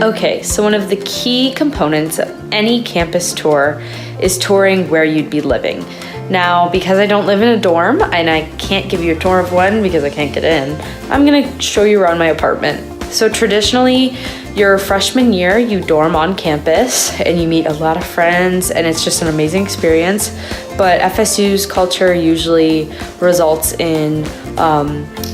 Okay, so one of the key components of any campus tour is touring where you'd be living. Now, because I don't live in a dorm and I can't give you a tour of one because I can't get in, I'm gonna show you around my apartment. So traditionally, your freshman year, you dorm on campus and you meet a lot of friends and it's just an amazing experience. But FSU's culture usually results in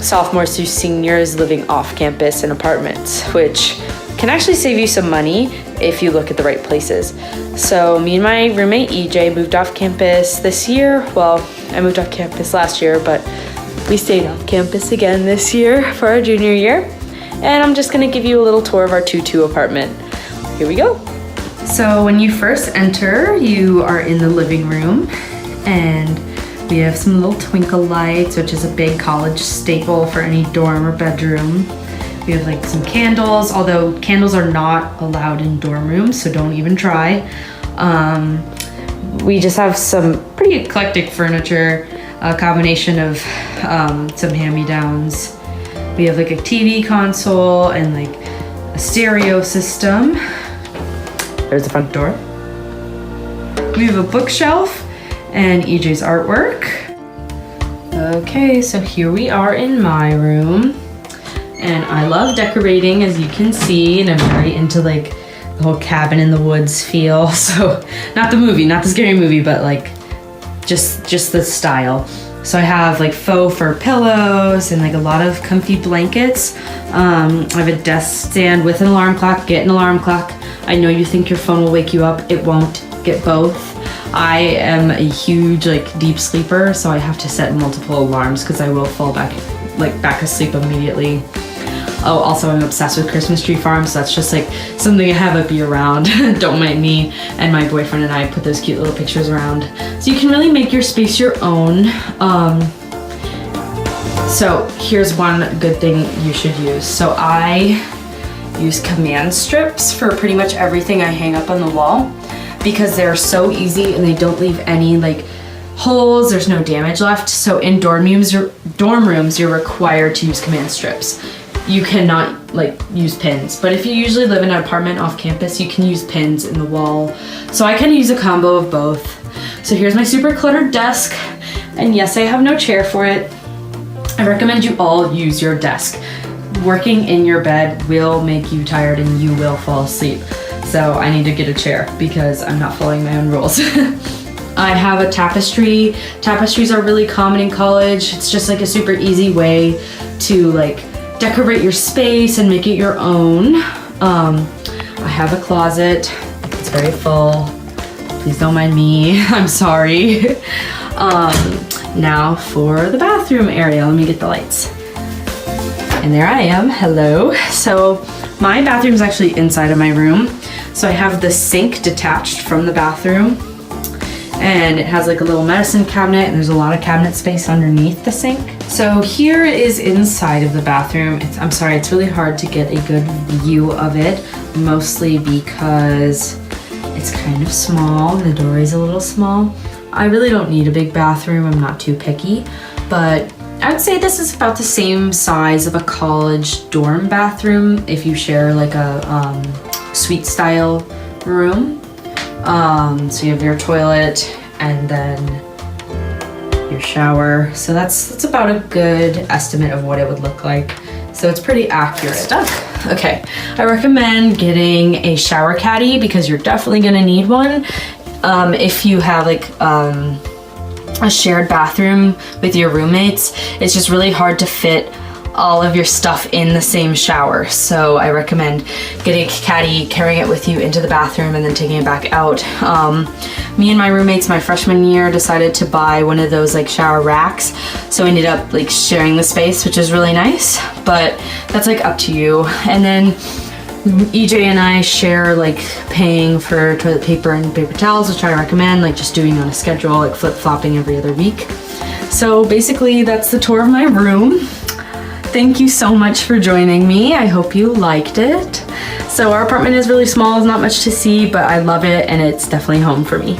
sophomores through seniors living off campus in apartments, which can actually save you some money if you look at the right places. So me and my roommate EJ moved off campus this year. Well, I moved off campus last year, but we stayed off campus again this year for our junior year. And I'm just gonna give you a little tour of our 2-2 apartment. Here we go. So when you first enter, you are in the living room and we have some little twinkle lights, which is a big college staple for any dorm or bedroom. We have like some candles, although candles are not allowed in dorm rooms, so don't even try. We just have some pretty eclectic furniture, a combination of some hand-me-downs. We have like a TV console and like a stereo system. There's the front door. We have a bookshelf and EJ's artwork. Okay, so here we are in my room. And I love decorating, as you can see, and I'm very into like the whole cabin in the woods feel. So not the movie, not the scary movie, but like just the style. So I have like faux fur pillows and like a lot of comfy blankets. I have a desk stand with an alarm clock. Get an alarm clock. I know you think your phone will wake you up. It won't. Get both. I am a huge like deep sleeper, so I have to set multiple alarms because I will fall back asleep immediately. Oh, also I'm obsessed with Christmas tree farms. So that's just like something I have up year round. Don't mind me. And my boyfriend and I put those cute little pictures around. So you can really make your space your own. So here's one good thing you should use. So I use command strips for pretty much everything I hang up on the wall because they're so easy and they don't leave any like holes. There's no damage left. So in dorm rooms, you're required to use command strips. You cannot like use pins, but if you usually live in an apartment off campus, you can use pins in the wall. So I kind of use a combo of both. So here's my super cluttered desk, and yes, I have no chair for it. I recommend you all use your desk. Working in your bed will make you tired and you will fall asleep. So I need to get a chair because I'm not following my own rules. I have a tapestry. Tapestries are really common in college. It's just like a super easy way to like decorate your space and make it your own. I have a closet. It's very full. Please don't mind me. I'm sorry. Now for the bathroom area. Let me get the lights. And there I am. Hello. So my bathroom is actually inside of my room. So I have the sink detached from the bathroom. And it has like a little medicine cabinet and there's a lot of cabinet space underneath the sink. So here is inside of the bathroom. I'm sorry, it's really hard to get a good view of it, mostly because it's kind of small. The door is a little small. I really don't need a big bathroom. I'm not too picky, but I would say this is about the same size of a college dorm bathroom if you share like a suite style room. So you have your toilet and then your shower. So that's about a good estimate of what it would look like. So it's pretty accurate stuff. Okay, I recommend getting a shower caddy because you're definitely gonna need one. If you have like a shared bathroom with your roommates, it's just really hard to fit all of your stuff in the same shower. So I recommend getting a caddy, carrying it with you into the bathroom and then taking it back out. Me and my roommates my freshman year decided to buy one of those like shower racks. So we ended up like sharing the space, which is really nice, but that's like up to you. And then EJ and I share like paying for toilet paper and paper towels, which I recommend like just doing on a schedule, like flip-flopping every other week. So basically that's the tour of my room. Thank you so much for joining me. I hope you liked it. So our apartment is really small, there's not much to see, but I love it and it's definitely home for me.